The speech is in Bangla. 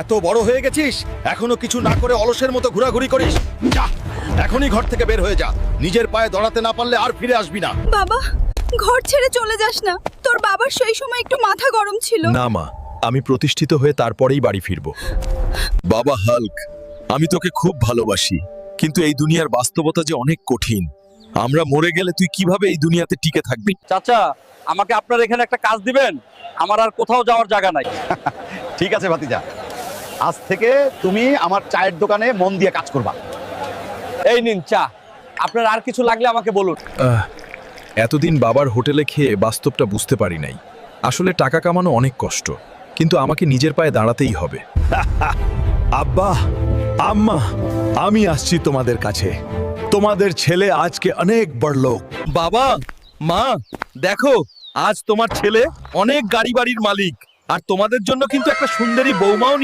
এত বড় হয়ে গেছিস, এখনো কিছু না করে অলসের মতো ঘোরাঘুরি করিস। যা, এখনই ঘর থেকে বের হয়ে যা। নিজের পায়ে দাঁড়াতে না পারলে আর ফিরে আসবি না। বাবা, ঘর ছেড়ে চলে যাস না। তোর বাবার সেই সময় একটু মাথা গরম ছিল। না মা, আমি প্রতিষ্ঠিত হয়ে তারপরেই বাড়ি ফিরব। বাবা হাল্ক, আমি তোকে খুব ভালোবাসি, কিন্তু এই দুনিয়ার বাস্তবতা যে অনেক কঠিন। আমরা মরে গেলে তুই কিভাবে এই দুনিয়াতে টিকে থাকবি? চাচা, আমাকে আপনার এখানে একটা কাজ দিবেন, আমার আর কোথাও যাওয়ার জায়গা নাই। ঠিক আছে ভাতিজা, আজ থেকে তুমি আমার চায়ের দোকানে মন দিয়ে কাজ করবা। এই নিন চা, আপনার আর কিছু লাগলে আমাকে বলুন। এতদিন বাবার হোটেলে খেয়ে বাস্তবটা বুঝতে পারি নাই। আসলে টাকা কামানো অনেক কষ্ট, কিন্তু আমাকে নিজের পায়ে দাঁড়াতেই হবে। আব্বা, আম্মা, আমি আসছি তোমাদের কাছে। তোমাদের ছেলে আজকে অনেক বড় লোক। বাবা, মা, দেখো, আজ তোমার ছেলে অনেক গাড়ি বাড়ির মালিক, আর তোমাদের জন্য কিন্তু একটা সুন্দরী বৌমাও